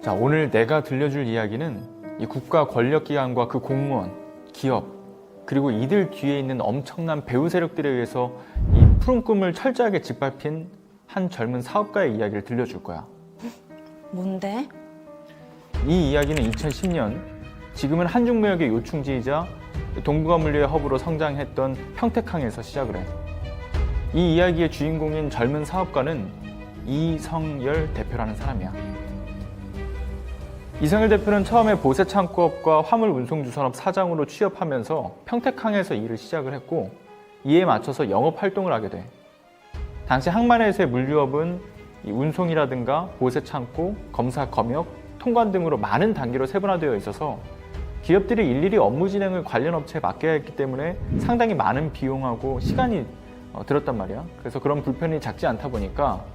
자, 오늘 내가 들려줄 이야기는 이 국가 권력기관과 그 공무원, 기업, 그리고 이들 뒤에 있는 엄청난 배후 세력들에 의해서 이 푸른 꿈을 철저하게 짓밟힌 한 젊은 사업가의 이야기를 들려줄 거야. 뭔데? 이 이야기는 2010년 지금은 한중무역의 요충지이자 동북아물류의 허브로 성장했던 평택항에서 시작을 해. 이 이야기의 주인공인 젊은 사업가는 이성열 대표라는 사람이야. 이성열 대표는 처음에 보세창고업과 화물운송주선업 사장으로 취업하면서 평택항에서 일을 시작을 했고 이에 맞춰서 영업활동을 하게 돼. 당시 항만회사의 물류업은 이 운송이라든가 보세창고, 검사, 검역, 통관 등으로 많은 단계로 세분화되어 있어서 기업들이 일일이 업무 진행을 관련 업체에 맡겨야 했기 때문에 상당히 많은 비용하고 시간이 들었단 말이야. 그래서 그런 불편이 작지 않다 보니까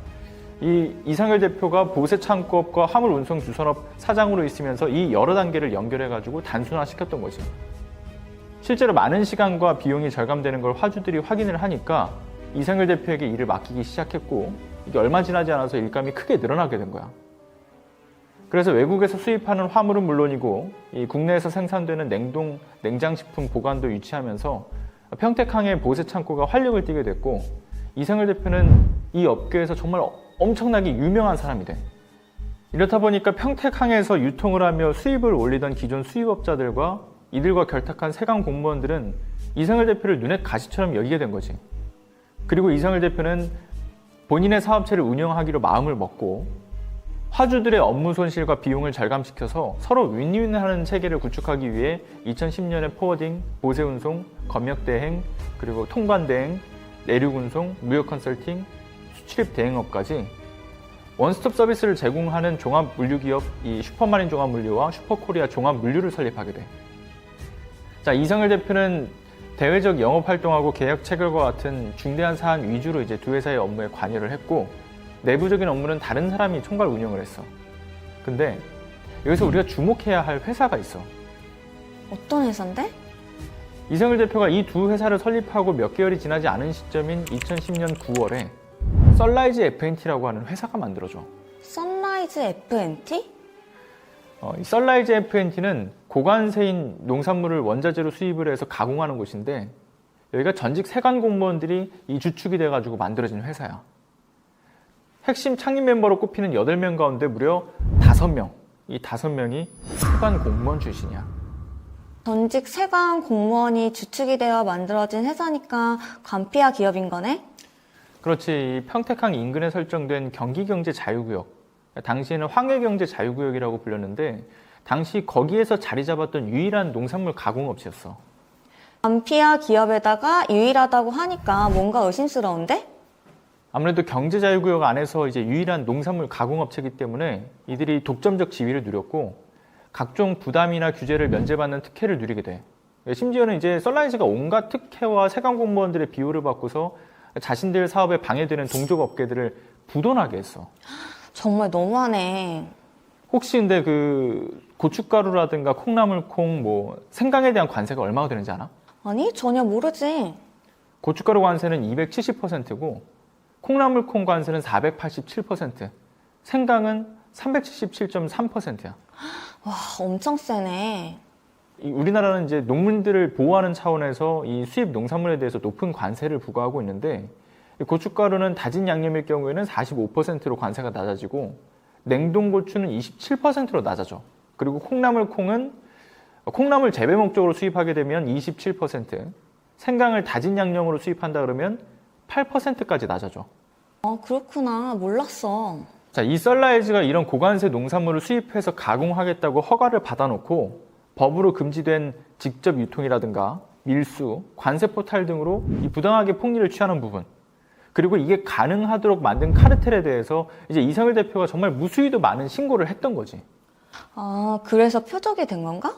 이 이성열 대표가 보세창고업과 화물운송주선업 사장으로 있으면서 이 여러 단계를 연결해가지고 단순화시켰던 거지. 실제로 많은 시간과 비용이 절감되는 걸 화주들이 확인을 하니까 이성열 대표에게 일을 맡기기 시작했고 이게 얼마 지나지 않아서 일감이 크게 늘어나게 된 거야. 그래서 외국에서 수입하는 화물은 물론이고 이 국내에서 생산되는 냉장식품 보관도 유치하면서 평택항의 보세창고가 활력을 띠게 됐고 이성열 대표는 이 업계에서 정말 엄청나게 유명한 사람이 돼. 이렇다 보니까 평택항에서 유통을 하며 수입을 올리던 기존 수입업자들과 이들과 결탁한 세관 공무원들은 이성열 대표를 눈에 가시처럼 여기게 된 거지. 그리고 이성열 대표는 본인의 사업체를 운영하기로 마음을 먹고 화주들의 업무 손실과 비용을 절감시켜서 서로 윈윈하는 체계를 구축하기 위해 2010년에 포워딩, 보세운송, 검역대행, 그리고 통관대행, 내륙운송, 무역 컨설팅, 수출입 대행업까지 원스톱 서비스를 제공하는 종합물류기업 이 슈퍼마린 종합물류와 슈퍼코리아 종합물류를 설립하게 돼. 자, 이성열 대표는 대외적 영업활동하고 계약 체결과 같은 중대한 사안 위주로 이제 두 회사의 업무에 관여를 했고 내부적인 업무는 다른 사람이 총괄 운영을 했어. 근데 여기서 우리가 주목해야 할 회사가 있어. 어떤 회사인데? 이성열 대표가 이 두 회사를 설립하고 몇 개월이 지나지 않은 시점인 2010년 9월에 썬라이즈 F&T라고 하는 회사가 만들어져. 선라이즈 F&T? 이 썬라이즈 F&T는 고관세인 농산물을 원자재로 수입을 해서 가공하는 곳인데 여기가 전직 세관 공무원들이 이 주축이 돼가지고 만들어진 회사야. 핵심 창립 멤버로 꼽히는 8명 가운데 무려 5명, 이 5명이 세관 공무원 출신이야. 전직 세관 공무원이 주축이 되어 만들어진 회사니까 관피아 기업인 거네? 그렇지. 이 평택항 인근에 설정된 경기경제자유구역, 당시에는 황해경제자유구역이라고 불렸는데 당시 거기에서 자리 잡았던 유일한 농산물 가공업체였어. 관피아 기업에다가 유일하다고 하니까 뭔가 의심스러운데? 아무래도 경제자유구역 안에서 이제 유일한 농산물 가공업체이기 때문에 이들이 독점적 지위를 누렸고 각종 부담이나 규제를 면제받는 특혜를 누리게 돼. 심지어는 이제 썬라이즈가 온갖 특혜와 세관 공무원들의 비호를 받고서 자신들 사업에 방해되는 동족 업계들을 부도나게 했어. 정말 너무하네. 혹시 근데 그 고춧가루라든가 콩나물콩, 뭐 생강에 대한 관세가 얼마가 되는지 알아? 아니, 전혀 모르지. 고춧가루 관세는 270%고 콩나물콩 관세는 487%, 생강은 377.3%야. 와, 엄청 세네. 우리나라는 이제 농민들을 보호하는 차원에서 이 수입 농산물에 대해서 높은 관세를 부과하고 있는데 고춧가루는 다진 양념일 경우에는 45%로 관세가 낮아지고 냉동고추는 27%로 낮아져. 그리고 콩나물콩은 콩나물 재배 목적으로 수입하게 되면 27%, 생강을 다진 양념으로 수입한다 그러면 8%까지 낮아져. 그렇구나. 몰랐어. 자, 이 썬라이즈가 이런 고관세 농산물을 수입해서 가공하겠다고 허가를 받아놓고 법으로 금지된 직접 유통이라든가 밀수, 관세 포탈 등으로 이 부당하게 폭리를 취하는 부분, 그리고 이게 가능하도록 만든 카르텔에 대해서 이제 이성열 대표가 정말 무수히도 많은 신고를 했던 거지. 아, 그래서 표적이 된 건가?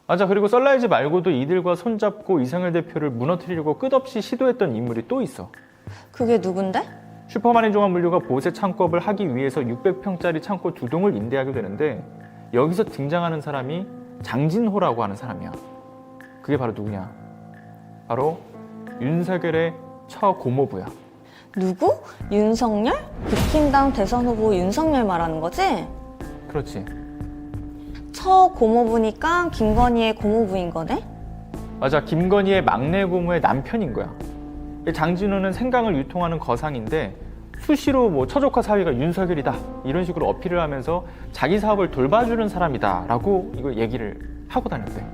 맞아. 그리고 썬라이즈 말고도 이들과 손잡고 이성열 대표를 무너뜨리려고 끝없이 시도했던 인물이 또 있어. 그게 누군데? 슈퍼마린 종합물류가 보세 창고업을 하기 위해서 600평짜리 창고 2동을 임대하게 되는데 여기서 등장하는 사람이 장진호라고 하는 사람이야. 그게 바로 누구냐? 바로 윤석열의 처고모부야. 누구? 윤석열? 국힘당 대선 후보 윤석열 말하는 거지? 그렇지. 처 고모부니까 김건희의 고모부인 거네? 맞아. 김건희의 막내 고모의 남편인 거야. 장진호는 생강을 유통하는 거상인데 수시로 뭐 처조카 사위가 윤석열이다 이런 식으로 어필을 하면서 자기 사업을 돌봐주는 사람이다 라고 이걸 얘기를 하고 다녔대.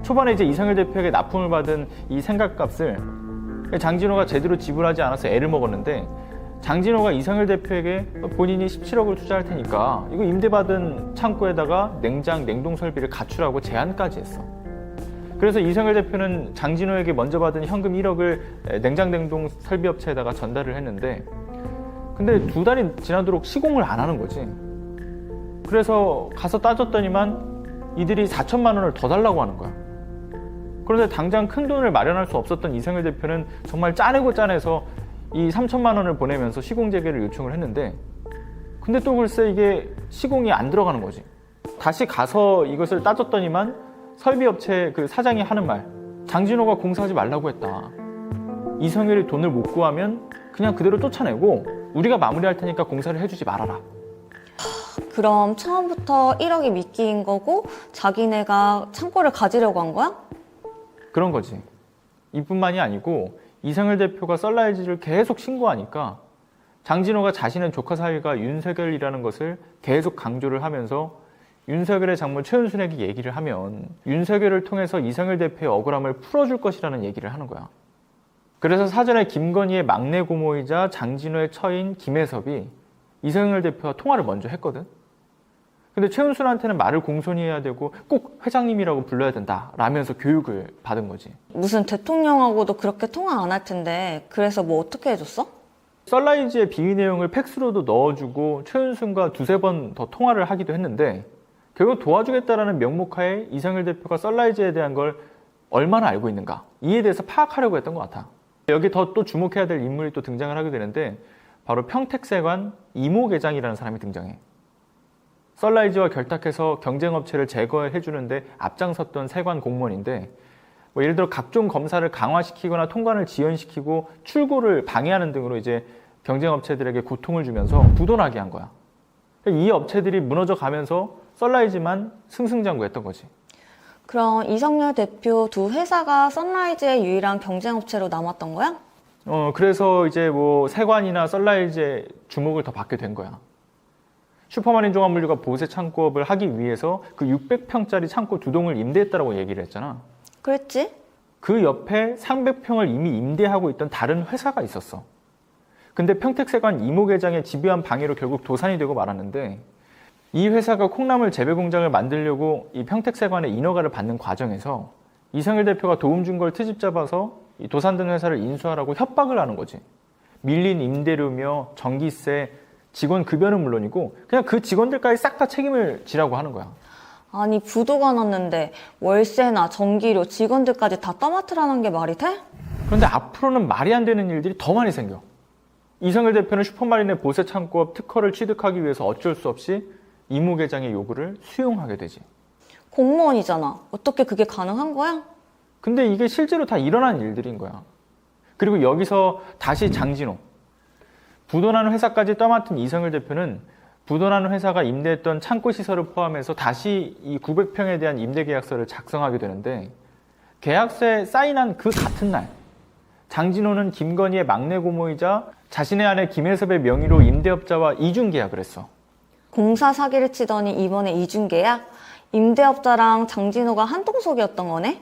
초반에 이제 이상열 대표에게 납품을 받은 이 생각값을 장진호가 제대로 지불하지 않아서 애를 먹었는데, 장진호가 이상열 대표에게 본인이 17억을 투자할 테니까 이거 임대받은 창고에다가 냉장, 냉동 설비를 갖추라고 제안까지 했어. 그래서 이상열 대표는 장진호에게 먼저 받은 현금 1억을 냉장, 냉동 설비 업체에다가 전달을 했는데, 근데 2달이 지나도록 시공을 안 하는 거지. 그래서 가서 따졌더니만 이들이 4천만 원을 더 달라고 하는 거야. 그런데 당장 큰 돈을 마련할 수 없었던 이상열 대표는 정말 짜내고 짜내서 이 3천만 원을 보내면서 시공 재개를 요청을 했는데, 근데 또 글쎄 이게 시공이 안 들어가는 거지. 다시 가서 이것을 따졌더니만 설비업체 그 사장이 하는 말, 장진호가 공사하지 말라고 했다. 이상열이 돈을 못 구하면 그냥 그대로 쫓아내고 우리가 마무리할 테니까 공사를 해주지 말아라. 그럼 처음부터 1억이 미끼인 거고 자기네가 창고를 가지려고 한 거야? 그런 거지. 이뿐만이 아니고 이상열 대표가 썰라이즈를 계속 신고하니까 장진호가 자신의 조카 사위가 윤석열이라는 것을 계속 강조를 하면서 윤석열의 장모 최은순에게 얘기를 하면 윤석열을 통해서 이상열 대표의 억울함을 풀어줄 것이라는 얘기를 하는 거야. 그래서 사전에 김건희의 막내 고모이자 장진호의 처인 김혜섭이 이상열 대표와 통화를 먼저 했거든. 근데 최은순한테는 말을 공손히 해야 되고 꼭 회장님이라고 불러야 된다 라면서 교육을 받은 거지. 무슨 대통령하고도 그렇게 통화 안 할 텐데 그래서 뭐 어떻게 해줬어? 썰라이즈의 비위 내용을 팩스로도 넣어주고 최은순과 2-3번 더 통화를 하기도 했는데, 결국 도와주겠다라는 명목하에 이상열 대표가 썰라이즈에 대한 걸 얼마나 알고 있는가, 이에 대해서 파악하려고 했던 것 같아. 여기 더 또 주목해야 될 인물이 또 등장을 하게 되는데, 바로 평택세관 이모계장이라는 사람이 등장해. 썰라이즈와 결탁해서 경쟁업체를 제거해주는데 앞장섰던 세관 공무원인데, 뭐 예를 들어 각종 검사를 강화시키거나 통관을 지연시키고 출고를 방해하는 등으로 이제 경쟁업체들에게 고통을 주면서 부도나게 한 거야. 이 업체들이 무너져 가면서 썰라이즈만 승승장구했던 거지. 그럼 이성열 대표 두 회사가 선라이즈의 유일한 경쟁업체로 남았던 거야? 그래서 이제 뭐 세관이나 썰라이즈의 주목을 더 받게 된 거야. 슈퍼마린 종합물류가 보세 창고업을 하기 위해서 그 600평짜리 창고 2동을 임대했다라고 얘기를 했잖아. 그랬지? 그 옆에 300평을 이미 임대하고 있던 다른 회사가 있었어. 근데 평택세관 이모계장의 집요한 방해로 결국 도산이 되고 말았는데, 이 회사가 콩나물 재배 공장을 만들려고 이 평택세관의 인허가를 받는 과정에서 이상열 대표가 도움 준 걸 트집 잡아서 이 도산된 회사를 인수하라고 협박을 하는 거지. 밀린 임대료며 전기세, 직원 급여는 물론이고 그냥 그 직원들까지 싹 다 책임을 지라고 하는 거야. 아니 부도가 났는데 월세나 전기료 직원들까지 다 떠맡으라는 게 말이 돼? 그런데 앞으로는 말이 안 되는 일들이 더 많이 생겨. 이상열 대표는 슈퍼마린의 보세 창고업 특허를 취득하기 위해서 어쩔 수 없이 이모계장의 요구를 수용하게 되지. 공무원이잖아. 어떻게 그게 가능한 거야? 근데 이게 실제로 다 일어난 일들인 거야. 그리고 여기서 다시 장진호, 부도나는 회사까지 떠맡은 이상열 대표는 부도나는 회사가 임대했던 창고 시설을 포함해서 다시 이 900평에 대한 임대 계약서를 작성하게 되는데, 계약서에 사인한 그 같은 날 장진호는 김건희의 막내 고모이자 자신의 아내 김혜섭의 명의로 임대업자와 이중 계약을 했어. 공사 사기를 치더니 이번에 이중계약? 임대업자랑 장진호가 한통속이었던 거네?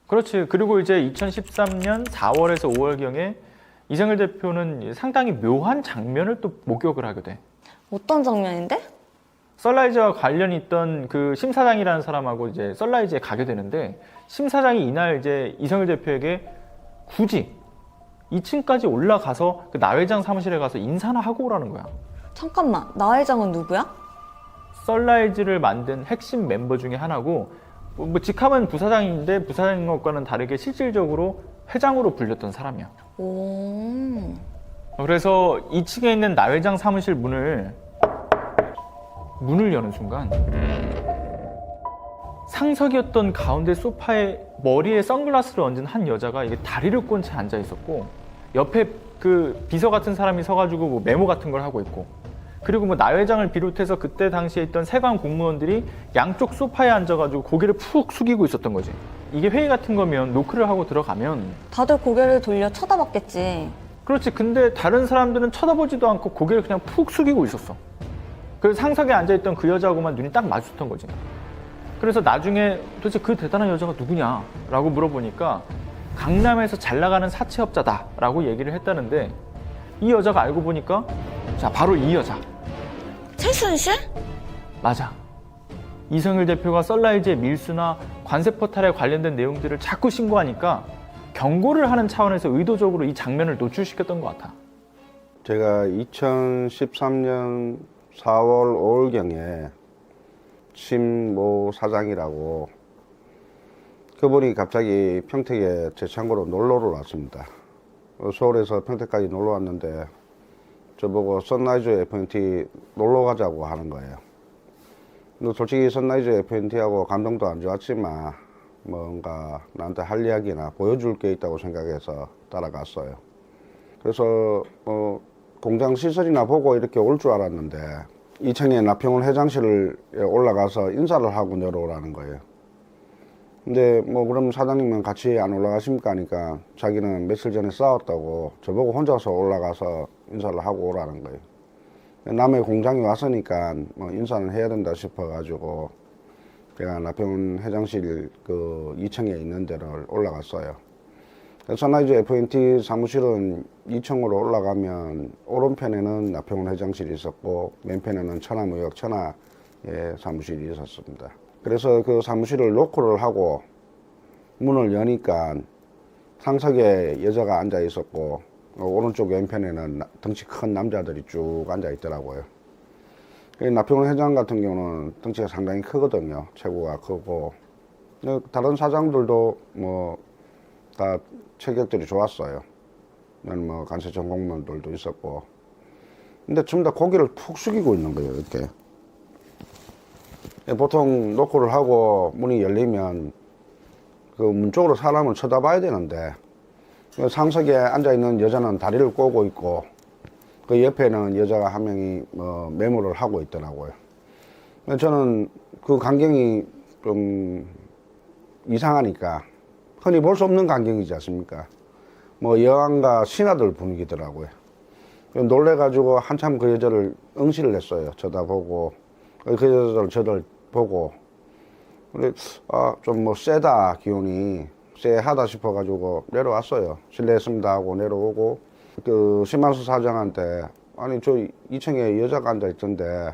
그렇지. 그리고 이제 2013년 4월에서 5월경에 이상열 대표는 상당히 묘한 장면을 또 목격을 하게 돼. 어떤 장면인데? 썰라이즈와 관련이 있던 그 심사장이라는 사람하고 이제 썰라이즈에 가게 되는데, 심사장이 이날 이제 이상열 대표에게 굳이 2층까지 올라가서 그 나 회장 사무실에 가서 인사나 하고 오라는 거야. 잠깐만, 나 회장은 누구야? 썰라이즈를 만든 핵심 멤버 중에 하나고, 뭐 직함은 부사장인데 부사장인 것과는 다르게 실질적으로 회장으로 불렸던 사람이야. 오. 그래서 2층에 있는 나 회장 사무실 문을 여는 순간 상석이었던 가운데 소파에 머리에 선글라스를 얹은 한 여자가 이게 다리를 꼰 채 앉아 있었고, 옆에 그 비서 같은 사람이 서가지고 뭐 메모 같은 걸 하고 있고, 그리고 뭐 나 회장을 비롯해서 그때 당시에 있던 세관 공무원들이 양쪽 소파에 앉아가지고 고개를 푹 숙이고 있었던 거지. 이게 회의 같은 거면 노크를 하고 들어가면 다들 고개를 돌려 쳐다봤겠지. 그렇지. 근데 다른 사람들은 쳐다보지도 않고 고개를 그냥 푹 숙이고 있었어. 그래서 상석에 앉아있던 그 여자하고만 눈이 딱 마주쳤던 거지. 그래서 나중에 도대체 그 대단한 여자가 누구냐 라고 물어보니까 강남에서 잘 나가는 사채업자다 라고 얘기를 했다는데, 이 여자가 알고 보니까 자 바로 이 여자. 최순실? 맞아. 이성일 대표가 썬라이즈의 밀수나 관세 포탈에 관련된 내용들을 자꾸 신고하니까 경고를 하는 차원에서 의도적으로 이 장면을 노출시켰던 것 같아. 제가 2013년 4월 5일경에 심모 사장이라고 그분이 갑자기 평택에 제 창고로 놀러를 왔습니다. 서울에서 평택까지 놀러 왔는데 저보고 선라이즈 FNT 놀러 가자고 하는 거예요. 근데 솔직히 선라이즈 FNT하고 감정도 안 좋았지만 뭔가 나한테 할 이야기나 보여줄 게 있다고 생각해서 따라갔어요. 그래서 공장 시설이나 보고 이렇게 올 줄 알았는데 2층에 나평원 회장실에 올라가서 인사를 하고 내려오라는 거예요. 근데 뭐 그럼 사장님은 같이 안 올라가십니까 하니까 자기는 며칠 전에 싸웠다고 저보고 혼자서 올라가서 인사를 하고 오라는 거예요. 남의 공장에 왔으니까 뭐 인사는 해야 된다 싶어 가지고 제가 나평원 회장실 그 2층에 있는 데를 올라갔어요. 선라이즈 FNT 사무실은 2층으로 올라가면 오른편에는 나평원 회장실이 있었고 왼편에는 천하무역 천하의 사무실이 있었습니다. 그래서 그 사무실을 노크를 하고 문을 여니까 상석에 여자가 앉아 있었고 오른쪽 왼편에는 덩치 큰 남자들이 쭉 앉아 있더라고요. 나평원 회장 같은 경우는 덩치가 상당히 크거든요. 체구가 크고 다른 사장들도 뭐 다 체격들이 좋았어요. 뭐 간세청 공무원들도 있었고, 근데 전부 다 고개를 푹 숙이고 있는 거예요. 이렇게 보통 노크를 하고 문이 열리면 그 문 쪽으로 사람을 쳐다봐야 되는데 상석에 앉아 있는 여자는 다리를 꼬고 있고 그 옆에는 여자가 한 명이 메모를 하고 있더라고요. 저는 그 광경이 좀 이상하니까, 흔히 볼 수 없는 광경이지 않습니까? 뭐 여왕과 신하들 분위기더라고요. 놀래가지고 한참 그 여자를 응시를 했어요. 쳐다보고 그 여자를 저를 보고, 근데 좀 뭐 세다, 기운이 쎄하다 싶어가지고 내려왔어요. 실례했습니다 하고 내려오고, 그 심한수 사장한테 아니 저 2층에 여자가 앉아 있던데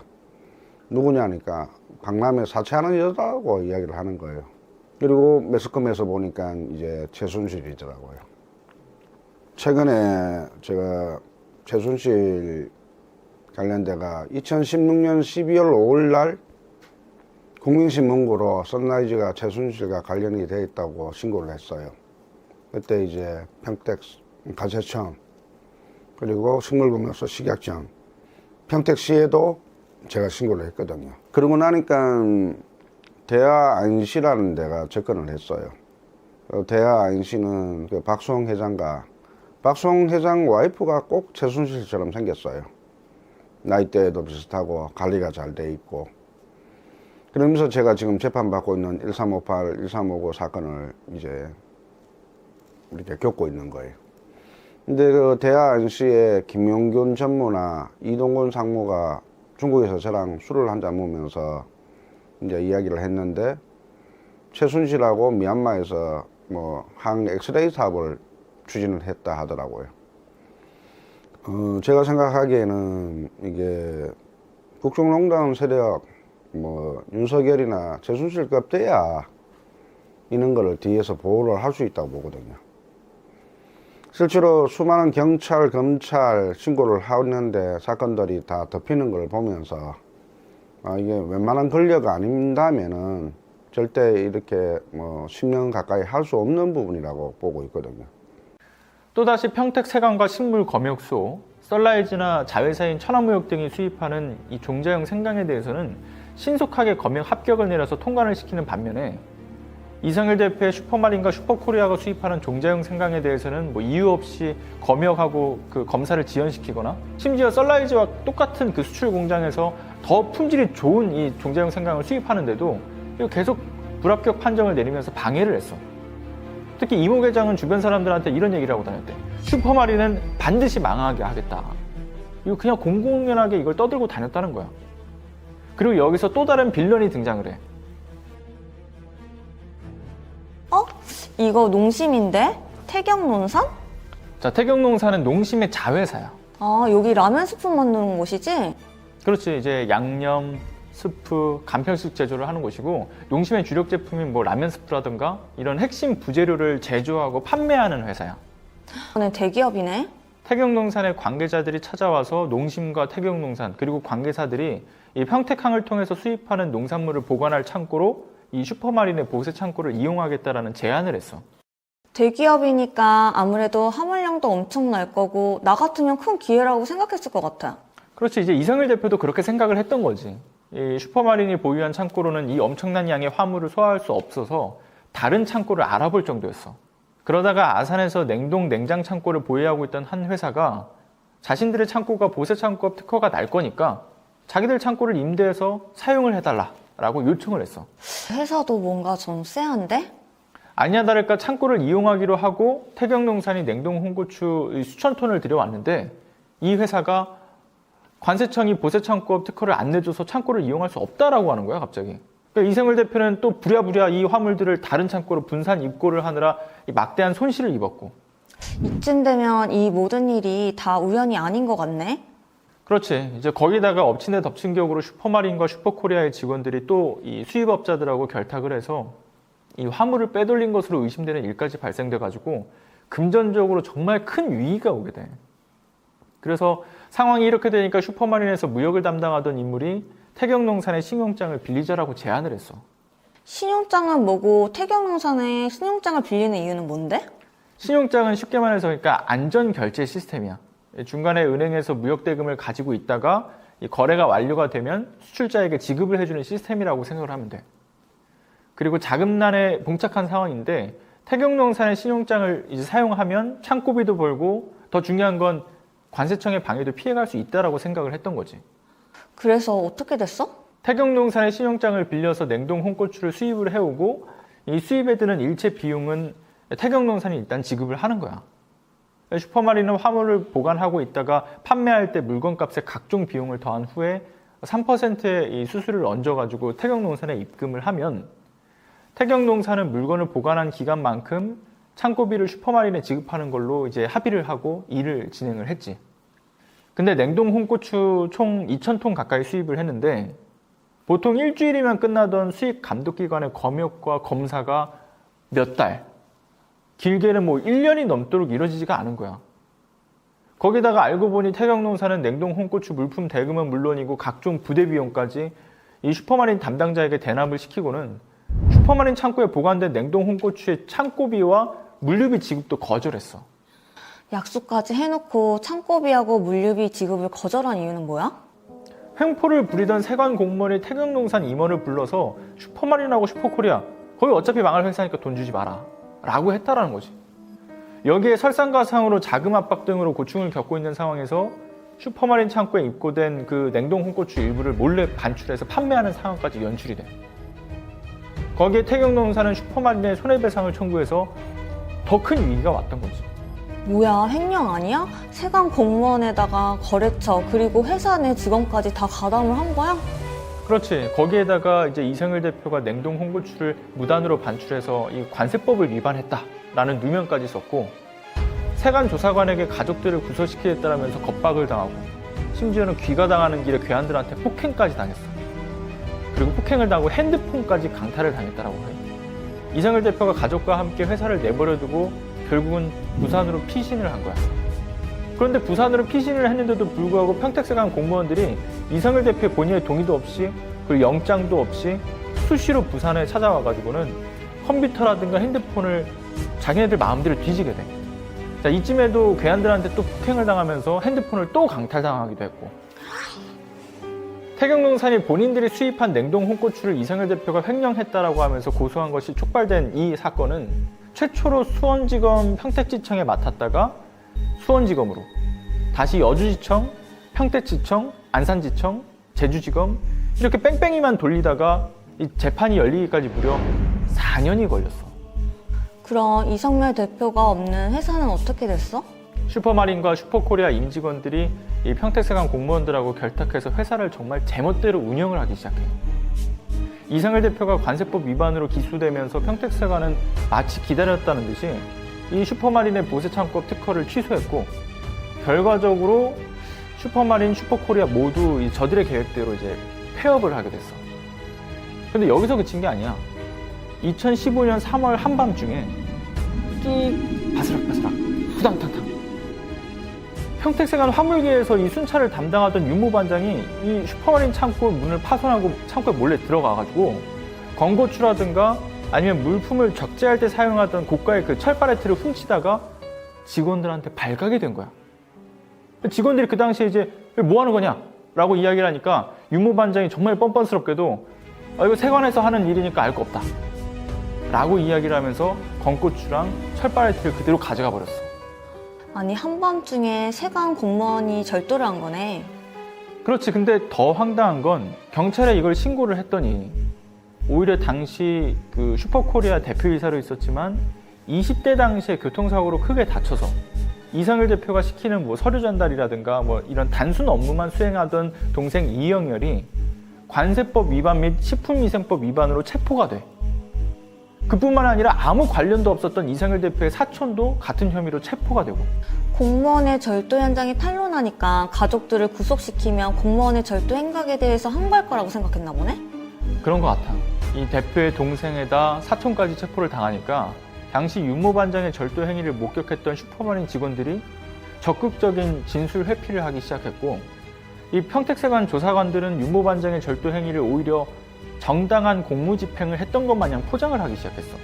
누구냐니까 강남에 사채하는 여자라고 이야기를 하는 거예요. 그리고 매스컴에서 보니까 이제 최순실이더라고요. 최근에 제가 최순실 관련돼가 2016년 12월 5일 날 국민신문고로 선라이즈가 최순실과 관련이 되어 있다고 신고를 했어요. 그때 이제 평택 가세청 그리고 식물공약소 식약청, 평택시에도 제가 신고를 했거든요. 그러고 나니까 대하 안시라는 데가 접근을 했어요. 대하 안시는 그 박수홍 회장과 박수홍 회장 와이프가 꼭 최순실처럼 생겼어요. 나이대도 비슷하고 관리가 잘 돼 있고. 그러면서 제가 지금 재판받고 있는 1358, 1359 사건을 이제 이렇게 겪고 있는 거예요. 근데 그 대하 안시의 김용균 전무나 이동건 상무가 중국에서 저랑 술을 한잔 먹으면서 이제 이야기를 했는데, 최순실하고 미얀마에서 뭐 항 엑스레이 사업을 추진을 했다 하더라고요. 제가 생각하기에는 이게 국정농단 세력 뭐 윤석열이나 최순실급 돼야 이런 거를 뒤에서 보호를 할 수 있다고 보거든요. 실제로 수많은 경찰, 검찰 신고를 하는데 사건들이 다 덮이는 걸 보면서 이게 웬만한 권력 아닌다면은 절대 이렇게 뭐 10년 가까이 할 수 없는 부분이라고 보고 있거든요. 또다시 평택 세관과 식물 검역소, 썬라이즈나 자회사인 천하무역 등이 수입하는 이 종자형 생강에 대해서는 신속하게 검역 합격을 내려서 통관을 시키는 반면에, 이성일 대표의 슈퍼마린과 슈퍼코리아가 수입하는 종자용 생강에 대해서는 뭐 이유 없이 검역하고 그 검사를 지연시키거나 심지어 썰라이즈와 똑같은 그 수출 공장에서 더 품질이 좋은 이 종자용 생강을 수입하는데도 계속 불합격 판정을 내리면서 방해를 했어. 특히 이모 계장은 주변 사람들한테 이런 얘기를 하고 다녔대. 슈퍼마린은 반드시 망하게 하겠다. 이거 그냥 공공연하게 이걸 떠들고 다녔다는 거야. 그리고 여기서 또 다른 빌런이 등장을 해. 이거 농심인데? 태경논산? 자, 태경농사는 농심의 자회사야. 아, 여기 라면 스프 만드는 곳이지? 그렇지. 이제 양념, 스프, 간편식 제조를 하는 곳이고 농심의 주력 제품인 뭐 라면 스프라든가 이런 핵심 부재료를 제조하고 판매하는 회사야. 오늘 대기업이네. 태경농산의 관계자들이 찾아와서 농심과 태경농산 그리고 관계사들이 이 평택항을 통해서 수입하는 농산물을 보관할 창고로 이 슈퍼마린의 보세 창고를 이용하겠다라는 제안을 했어. 대기업이니까 아무래도 화물량도 엄청날 거고 나 같으면 큰 기회라고 생각했을 것 같아. 그렇지. 이제 이성일 대표도 그렇게 생각을 했던 거지. 이 슈퍼마린이 보유한 창고로는 이 엄청난 양의 화물을 소화할 수 없어서 다른 창고를 알아볼 정도였어. 그러다가 아산에서 냉동 냉장 창고를 보유하고 있던 한 회사가 자신들의 창고가 보세 창고업 특허가 날 거니까 자기들 창고를 임대해서 사용을 해달라라고 요청을 했어. 회사도 뭔가 좀 쎄한데? 아니나 다를까 창고를 이용하기로 하고 태경농산이 냉동 홍고추 수천 톤을 들여왔는데 이 회사가 관세청이 보세 창고업 특허를 안 내줘서 창고를 이용할 수 없다라고 하는 거야, 갑자기. 그러니까 이성일 대표는 또 부랴부랴 이 화물들을 다른 창고로 분산 입고를 하느라 막대한 손실을 입었고. 이쯤 되면 이 모든 일이 다 우연이 아닌 것 같네? 그렇지. 이제 거기다가 엎친 데 덮친 격으로 슈퍼마린과 슈퍼코리아의 직원들이 또 이 수입업자들하고 결탁을 해서 이 화물을 빼돌린 것으로 의심되는 일까지 발생돼가지고 금전적으로 정말 큰 위기가 오게 돼. 그래서 상황이 이렇게 되니까 슈퍼마린에서 무역을 담당하던 인물이 태경농산의 신용장을 빌리자라고 제안을 했어. 신용장은 뭐고 태경농산에 신용장을 빌리는 이유는 뭔데? 신용장은 쉽게 말해서 그러니까 안전결제 시스템이야. 중간에 은행에서 무역대금을 가지고 있다가 이 거래가 완료가 되면 수출자에게 지급을 해주는 시스템이라고 생각을 하면 돼. 그리고 자금난에 봉착한 상황인데 태경농산의 신용장을 이제 사용하면 창고비도 벌고 더 중요한 건 관세청의 방해도 피해갈 수 있다라고 생각을 했던 거지. 그래서 어떻게 됐어? 태경농산의 신용장을 빌려서 냉동 홍고추를 수입을 해오고 이 수입에 드는 일체 비용은 태경농산이 일단 지급을 하는 거야. 슈퍼마린은 화물을 보관하고 있다가 판매할 때 물건값에 각종 비용을 더한 후에 3%의 이 수수료를 얹어가지고 태경농산에 입금을 하면 태경농산은 물건을 보관한 기간만큼 창고비를 슈퍼마린에 지급하는 걸로 이제 합의를 하고 일을 진행을 했지. 근데 냉동 홍고추 총 2,000톤 가까이 수입을 했는데 보통 일주일이면 끝나던 수입 감독기관의 검역과 검사가 몇 달, 길게는 뭐 1년이 넘도록 이루어지지가 않은 거야. 거기다가 알고 보니 태경농산은 냉동 홍고추 물품 대금은 물론이고 각종 부대 비용까지 이 슈퍼마린 담당자에게 대납을 시키고는 슈퍼마린 창고에 보관된 냉동 홍고추의 창고비와 물류비 지급도 거절했어. 약속까지 해놓고 창고비하고 물류비 지급을 거절한 이유는 뭐야? 횡포를 부리던 세관 공무원이 태경농산 임원을 불러서 슈퍼마린하고 슈퍼코리아 거기 어차피 망할 회사니까 돈 주지 마라 라고 했다라는 거지. 여기에 설상가상으로 자금 압박 등으로 고충을 겪고 있는 상황에서 슈퍼마린 창고에 입고된 그 냉동 홍고추 일부를 몰래 반출해서 판매하는 상황까지 연출이 돼. 거기에 태경농산은 슈퍼마린의 손해배상을 청구해서 더 큰 위기가 왔던 거지. 뭐야, 횡령 아니야? 세관 공무원에다가 거래처 그리고 회사 내 직원까지 다 가담을 한 거야? 그렇지. 거기에다가 이제 이성일 대표가 냉동 홍고추를 무단으로 반출해서 이 관세법을 위반했다라는 누명까지 썼고 세관 조사관에게 가족들을 구설시키겠다라면서 겁박을 당하고 심지어는 귀가당하는 길에 괴한들한테 폭행까지 당했어. 그리고 폭행을 당하고 핸드폰까지 강탈을 당했다라고 해. 이성일 대표가 가족과 함께 회사를 내버려두고 결국은 부산으로 피신을 한 거야. 그런데 부산으로 피신을 했는데도 불구하고 평택세관 공무원들이 이성일 대표의 본인의 동의도 없이 그리고 영장도 없이 수시로 부산에 찾아와가지고는 컴퓨터라든가 핸드폰을 자기네들 마음대로 뒤지게 돼. 자, 이쯤에도 괴한들한테 또 폭행을 당하면서 핸드폰을 또 강탈당하기도 했고. 태경농산이 본인들이 수입한 냉동 홍고추를 이상열 대표가 횡령했다라고 하면서 고소한 것이 촉발된 이 사건은 최초로 수원지검 평택지청에 맡았다가 수원지검으로, 다시 여주지청, 평택지청, 안산지청, 제주지검 이렇게 뺑뺑이만 돌리다가 이 재판이 열리기까지 무려 4년이 걸렸어. 그럼 이성열 대표가 없는 회사는 어떻게 됐어? 슈퍼마린과 슈퍼코리아 임직원들이 이 평택세관 공무원들하고 결탁해서 회사를 정말 제멋대로 운영을 하기 시작해. 이상열 대표가 관세법 위반으로 기소되면서 평택세관은 마치 기다렸다는 듯이 이 슈퍼마린의 보세창법 특허를 취소했고, 결과적으로 슈퍼마린, 슈퍼코리아 모두 저들의 계획대로 이제 폐업을 하게 됐어. 근데 여기서 그친 게 아니야. 2015년 3월 한밤중에 띠 바스락바스락 후당탕탕 평택세관 화물기에서 이 순찰을 담당하던 윤모 반장이 이 슈퍼마린 창고 문을 파손하고 창고에 몰래 들어가가지고 건고추라든가 아니면 물품을 적재할 때 사용하던 고가의 그 철파레트를 훔치다가 직원들한테 발각이 된 거야. 직원들이 그 당시에 이제 뭐 하는 거냐? 라고 이야기를 하니까 윤모 반장이 정말 뻔뻔스럽게도 이거 세관에서 하는 일이니까 알 거 없다. 라고 이야기를 하면서 건고추랑 철파레트를 그대로 가져가 버렸어. 아니, 한밤중에 세관 공무원이 절도를 한 거네. 그렇지. 근데 더 황당한 건 경찰에 이걸 신고를 했더니 오히려 당시 그 슈퍼코리아 대표이사로 있었지만 20대 당시에 교통사고로 크게 다쳐서 이상열 대표가 시키는 뭐 서류 전달이라든가 뭐 이런 단순 업무만 수행하던 동생 이영열이 관세법 위반 및 식품위생법 위반으로 체포가 돼. 그뿐만 아니라 아무 관련도 없었던 이상열 대표의 사촌도 같은 혐의로 체포가 되고. 공무원의 절도 현장이 탄로나니까 가족들을 구속시키면 공무원의 절도 행각에 대해서 항거할 거라고 생각했나 보네? 그런 것 같아. 이 대표의 동생에다 사촌까지 체포를 당하니까 당시 윤모 반장의 절도 행위를 목격했던 슈퍼마린 직원들이 적극적인 진술 회피를 하기 시작했고, 이 평택세관 조사관들은 윤모 반장의 절도 행위를 오히려 정당한 공무집행을 했던 것 마냥 포장을 하기 시작했어.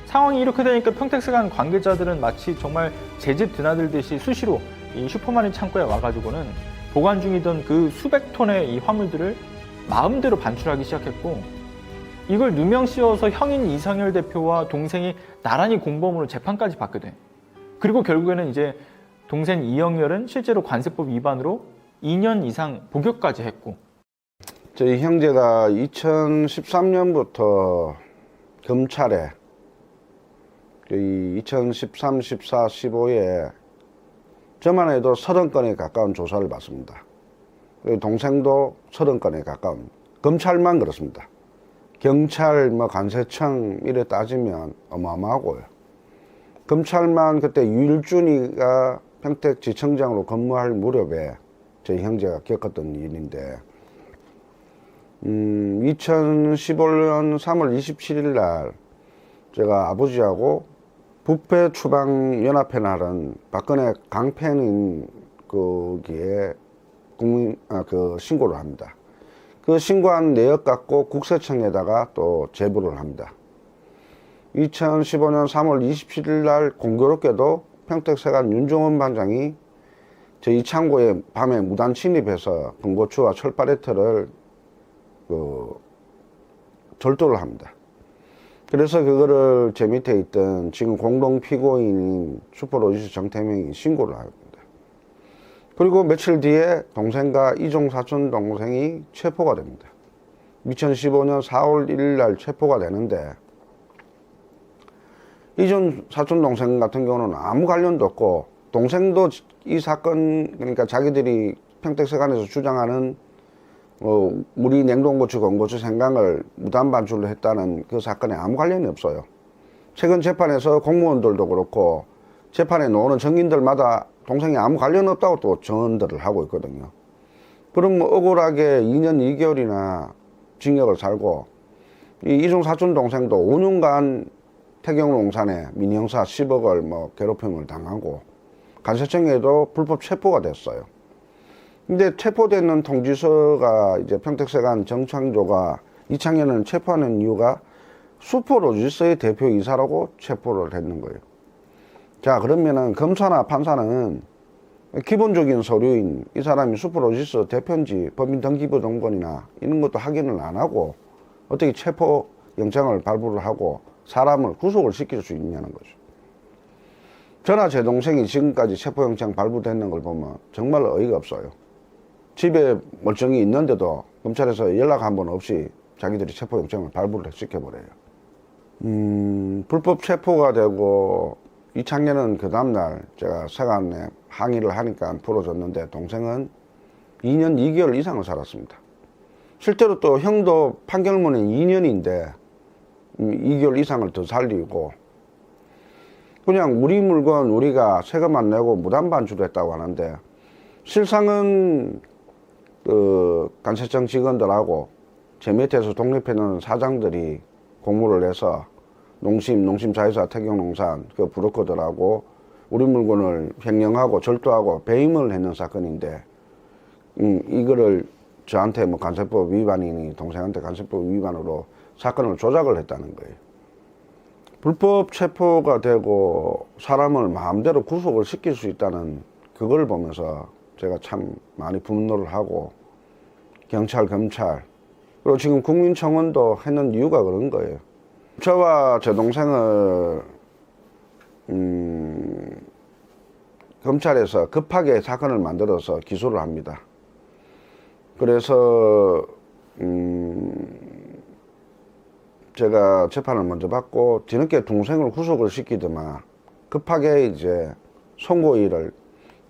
상황이 이렇게 되니까 평택세관 관계자들은 마치 정말 제집 드나들듯이 수시로 이 슈퍼마린 창고에 와가지고는 보관 중이던 그 수백 톤의 이 화물들을 마음대로 반출하기 시작했고, 이걸 누명 씌워서 형인 이상열 대표와 동생이 나란히 공범으로 재판까지 받게 돼. 그리고 결국에는 이제 동생 이영열은 실제로 관세법 위반으로 2년 이상 복역까지 했고. 저희 형제가 2013년부터 검찰에 2013, 14, 15에 저만 해도 30건에 가까운 조사를 받습니다. 동생도 30건에 가까운, 검찰만 그렇습니다. 경찰, 관세청 이래 따지면 어마어마하고요. 검찰만 그때 유일준이가 평택지청장으로 근무할 무렵에 저희 형제가 겪었던 일인데, 2015년 3월 27일 날 제가 아버지하고 부패 추방 연합회 날은 박근혜 강팬인 거기에 그 신고를 합니다. 그 신고한 내역 갖고 국세청에다가 또 제보를 합니다. 2015년 3월 27일 날 공교롭게도 평택세관 윤종원 반장이 저희 창고에 밤에 무단 침입해서 건고추와 철파레트를 절도를 합니다. 그래서 그거를 제 밑에 있던 지금 공동 피고인인 슈퍼로지스 정태명이 신고를 합니다. 그리고 며칠 뒤에 동생과 이종 사촌 동생이 체포가 됩니다. 2015년 4월 1일 날 체포가 되는데, 이종 사촌 동생 같은 경우는 아무 관련도 없고, 동생도 이 사건, 그러니까 자기들이 평택세관에서 주장하는 우리 냉동고추, 건고추, 생강을 무단 반출을 했다는 그 사건에 아무 관련이 없어요. 최근 재판에서 공무원들도 그렇고 재판에 나오는 증인들마다 동생이 아무 관련 없다고 또 증언들을 하고 있거든요. 그럼 뭐 억울하게 2년 2개월이나 징역을 살고, 이 이종 사촌 동생도 5년간 태경농산에 민형사 10억을 뭐 괴롭힘을 당하고 관세청에도 불법 체포가 됐어요. 근데 체포되는 통지서가 이제 평택세관 정창조가 이창현을 체포하는 이유가 슈퍼로지스의 대표이사라고 체포를 했는 거예요. 자, 그러면은 검사나 판사는 기본적인 서류인 이 사람이 슈퍼로지스 대표인지 법인 등기부 등본이나 이런 것도 확인을 안 하고 어떻게 체포 영장을 발부를 하고 사람을 구속을 시킬 수 있냐는 거죠. 저나 제 동생이 지금까지 체포영장 발부됐는 걸 보면 정말 어이가 없어요. 집에 멀쩡히 있는데도 검찰에서 연락 한 번 없이 자기들이 체포영장을 발부를 시켜버려요. 불법 체포가 되고 이창년은 그 다음날 제가 세관에 항의를 하니까 풀어줬는데 동생은 2년 2개월 이상을 살았습니다. 실제로 또 형도 판결문은 2년인데 2개월 이상을 더 살리고 그냥 우리 물건 우리가 세금 안 내고 무단 반출했다고 하는데 실상은 그 관세청 직원들하고 제 밑에서 독립해놓은 사장들이 공모를 해서 농심자회사 태경농산 그 브로커들하고 우리 물건을 횡령하고 절도하고 배임을 했는 사건인데 이거를 저한테 뭐 관세법 위반이니 동생한테 관세법 위반으로 사건을 조작을 했다는 거예요. 불법 체포가 되고 사람을 마음대로 구속을 시킬 수 있다는 그걸 보면서 제가 참 많이 분노를 하고 경찰, 검찰 그리고 지금 국민청원도 했는 이유가 그런 거예요. 저와 제 동생을 검찰에서 급하게 사건을 만들어서 기소를 합니다. 그래서 제가 재판을 먼저 받고 뒤늦게 동생을 구속을 시키더만 급하게 이제 선고일을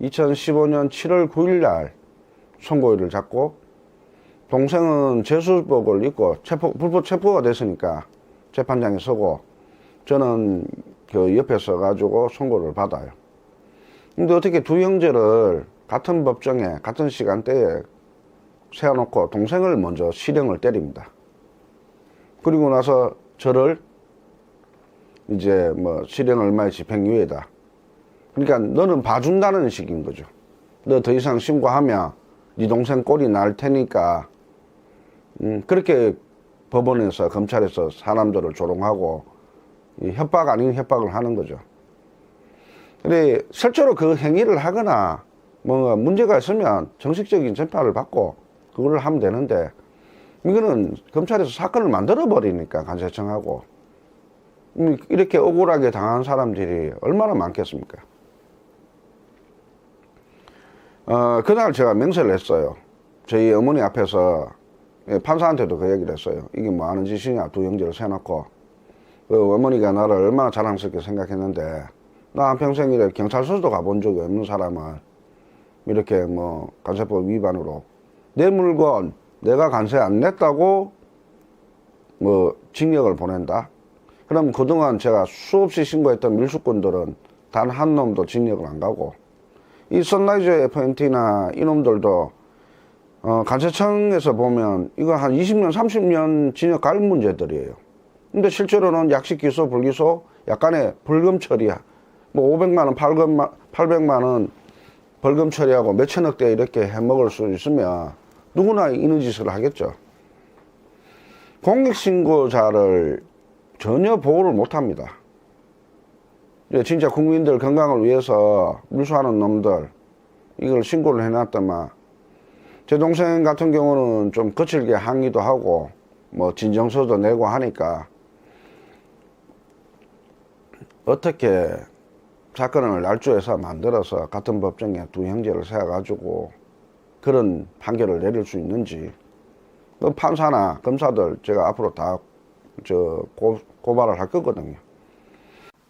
2015년 7월 9일 날 선고일을 잡고 동생은 재수복을 입고 불법 체포가 됐으니까 재판장에 서고 저는 그 옆에 서가지고 선고를 받아요. 근데 어떻게 두 형제를 같은 법정에 같은 시간대에 세워놓고 동생을 먼저 실형을 때립니다. 그리고 나서 저를 이제 뭐 실형 얼마의 집행유예다. 그러니까 너는 봐준다는 식인 거죠. 너 더 이상 신고하면 네 동생 꼴이 날 테니까 그렇게 법원에서 검찰에서 사람들을 조롱하고 협박 아닌 협박을 하는 거죠. 근데 실제로 그 행위를 하거나 뭔가 문제가 있으면 정식적인 재판을 받고 그걸 하면 되는데 이거는 검찰에서 사건을 만들어 버리니까 관세청하고 이렇게 억울하게 당한 사람들이 얼마나 많겠습니까? 그날 제가 맹세를 했어요. 저희 어머니 앞에서 판사한테도 그 얘기를 했어요. 이게 뭐 하는 짓이냐, 두 형제를 세놓고. 그 어머니가 나를 얼마나 자랑스럽게 생각했는데, 나 한평생 이래 경찰서도 가본 적이 없는 사람을 이렇게 뭐 관세법 위반으로 내 물건 내가 관세 안 냈다고 뭐 징역을 보낸다? 그럼 그동안 제가 수없이 신고했던 밀수꾼들은 단 한 놈도 징역을 안 가고, 이 선라이즈 FNT나 이놈들도 관세청에서 보면 이거 한 20년, 30년 징역 갈 문제들이에요. 근데 실제로는 약식 기소, 불기소, 약간의 벌금 처리야. 뭐 500만 원, 800만 원 벌금 처리하고 몇천억대 이렇게 해먹을 수 있으면 누구나 이런 짓을 하겠죠. 공익신고자를 전혀 보호를 못합니다. 진짜 국민들 건강을 위해서 물수하는 놈들 이걸 신고를 해놨더만 제 동생 같은 경우는 좀 거칠게 항의도 하고 뭐 진정서도 내고 하니까 어떻게 사건을 날조해서 만들어서 같은 법정에 두 형제를 세워가지고 그런 판결을 내릴 수 있는지 그 판사나 검사들 제가 앞으로 다 고발을 할 거거든요.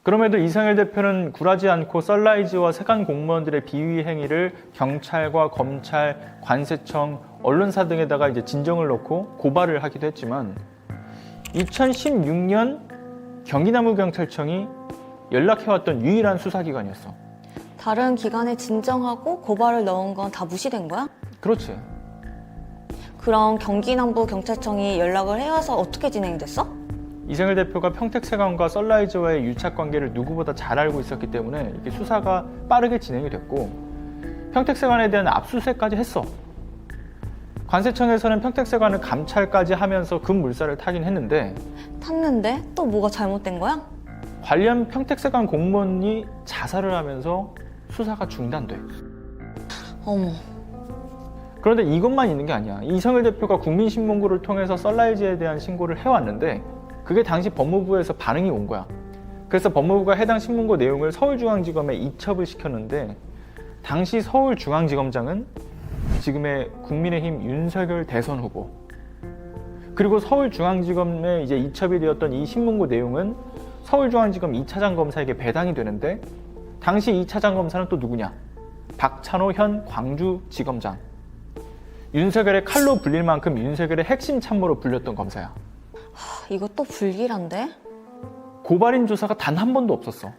그럼에도 이상일 대표는 굴하지 않고 썬라이즈와 세관 공무원들의 비위 행위를 경찰과 검찰, 관세청, 언론사 등에다가 이제 진정을 넣고 고발을 하기도 했지만 2016년 경기남부경찰청이 연락해왔던 유일한 수사기관이었어. 다른 기관에 진정하고 고발을 넣은 건 다 무시된 거야? 그렇지. 그럼 경기남부경찰청이 연락을 해와서 어떻게 진행이 됐어? 이상일 대표가 평택세관과 썬라이즈와의 유착관계를 누구보다 잘 알고 있었기 때문에 이렇게 수사가 빠르게 진행이 됐고 평택세관에 대한 압수수색까지 했어. 관세청에서는 평택세관을 감찰까지 하면서 급물살을 타긴 했는데 탔는데 또 뭐가 잘못된 거야? 관련 평택세관 공무원이 자살을 하면서 수사가 중단돼. 어머. 그런데 이것만 있는 게 아니야. 이성일 대표가 국민신문고를 통해서 썬라이즈에 대한 신고를 해왔는데 그게 당시 법무부에서 반응이 온 거야. 그래서 법무부가 해당 신문고 내용을 서울중앙지검에 이첩을 시켰는데 당시 서울중앙지검장은 지금의 국민의힘 윤석열 대선 후보, 그리고 서울중앙지검에 이제 이첩이 되었던 이 신문고 내용은 서울중앙지검 2차장 검사에게 배당이 되는데 당시 2차장 검사는 또 누구냐? 박찬호 현 광주지검장. 윤석열의 칼로 불릴 만큼 윤석열의 핵심 참모로 불렸던 검사야. 이것도 불길한데? 고발인 조사가 단 한 번도 없었어.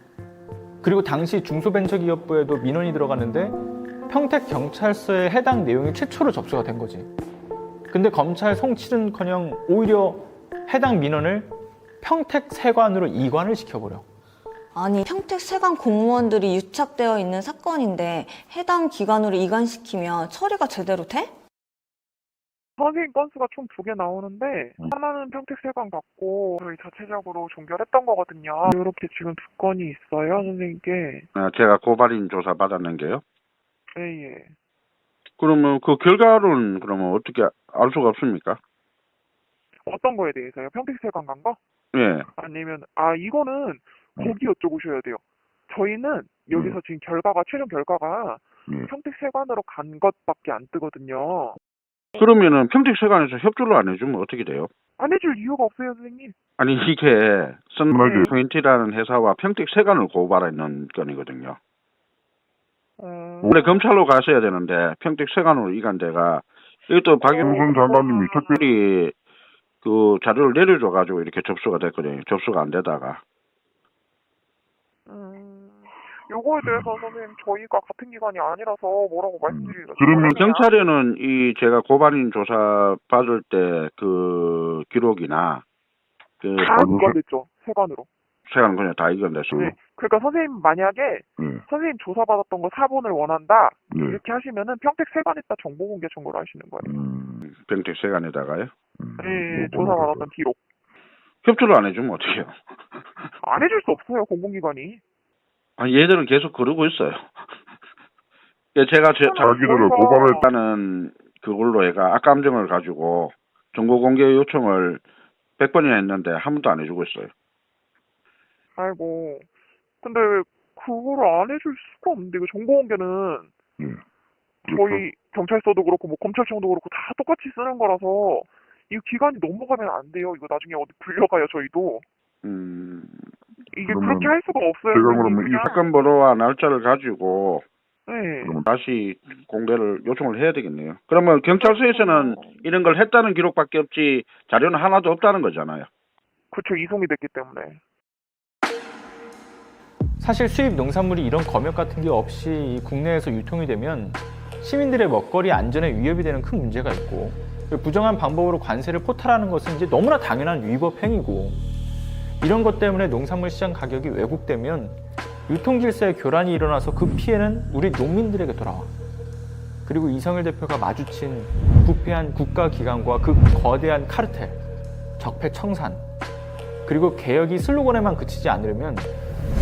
그리고 당시 중소벤처기업부에도 민원이 들어갔는데 평택경찰서에 해당 내용이 최초로 접수가 된 거지. 근데 검찰 송치는커녕 오히려 해당 민원을 평택세관으로 이관을 시켜버려. 아니, 평택세관 공무원들이 유착되어 있는 사건인데 해당 기관으로 이관시키면 처리가 제대로 돼? 선생님 건수가 총 2개 나오는데 하나는 평택세관 같고 저희 자체적으로 종결했던 거거든요. 이렇게 지금 2건이 있어요, 선생님께. 제가 고발인 조사 받았는 게요. 예. 그러면 그 결과는 그러면 어떻게 알 수가 없습니까? 어떤 거에 대해서요? 평택세관 간 거? 예. 아니면 이거는 거기 여쭤보셔야 돼요. 저희는 여기서 지금 최종 결과가 평택세관으로 간 것밖에 안 뜨거든요. 그러면은 평택세관에서 협조를 안 해주면 어떻게 돼요? 안 해줄 이유가 없어요, 선생님. 아니 이게 썬라이즈라는 회사와 평택세관을 고발하는 건이거든요. 원래 검찰로 갔어야 되는데 평택세관으로 이간 데가 이것도 박영선 장관님이 특별히 그 자료를 내려줘가지고 이렇게 접수가 됐거든요. 접수가 안 되다가. 요거에 대해서 선생님 저희가 같은 기관이 아니라서 뭐라고 말씀드리기가 그러면 경찰에는 이 제가 고발인 조사 받을 때 그 기록이나 다 이관됐죠. 세관으로. 세관 그냥 다 이관됐어. 네. 그러니까 선생님 만약에 선생님 조사받았던 거 4번을 원한다 이렇게 하시면은 평택세관에다 정보공개 청구를 하시는 거예요. 평택세관에다가요? 네, 조사받았던 기록. 협조를 안 해주면 어떡해요? 안 해줄 수 없어요, 공공기관이. 얘들은 계속 그러고 있어요. 제가 자기들을 고발했다는 그걸로 얘가 악감정을 가지고 정보공개 요청을 100번이나 했는데 한 번도 안 해주고 있어요. 아이고, 근데 그거를 안 해줄 수가 없는데, 그 정보공개는 저희 경찰서도 그렇고 뭐 검찰청도 그렇고 다 똑같이 쓰는 거라서 이 기간이 넘어가면 안 돼요. 이거 나중에 어디 불려가요, 저희도. 이게 그렇게 할 수가 없어요. 제가 그러면 이 사건 번호와 날짜를 가지고 네. 다시 공개를 요청을 해야 되겠네요. 그러면 경찰서에서는 이런 걸 했다는 기록밖에 없지 자료는 하나도 없다는 거잖아요. 그렇죠. 이송이 됐기 때문에. 사실 수입 농산물이 이런 검역 같은 게 없이 국내에서 유통이 되면 시민들의 먹거리 안전에 위협이 되는 큰 문제가 있고, 부정한 방법으로 관세를 포탈하는 것은 이제 너무나 당연한 위법 행위고, 이런 것 때문에 농산물 시장 가격이 왜곡되면 유통 질서의 교란이 일어나서 그 피해는 우리 농민들에게 돌아와. 그리고 이성일 대표가 마주친 부패한 국가기관과 그 거대한 카르텔, 적폐청산, 그리고 개혁이 슬로건에만 그치지 않으려면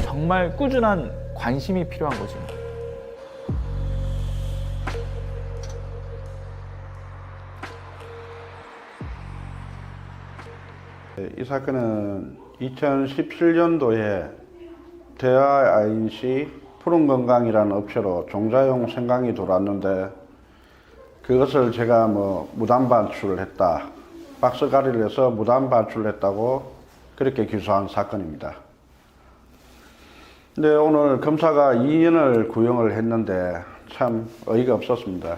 정말 꾸준한 관심이 필요한 거죠. 이 사건은 2017년도에 대하 INC 푸른건강이라는 업체로 종자용 생강이 들어왔는데 그것을 제가 무단 반출을 했다, 박스 가리를 해서 무단 반출을 했다고 그렇게 기소한 사건입니다. 근데 오늘 검사가 2년을 구형을 했는데 참 어이가 없었습니다.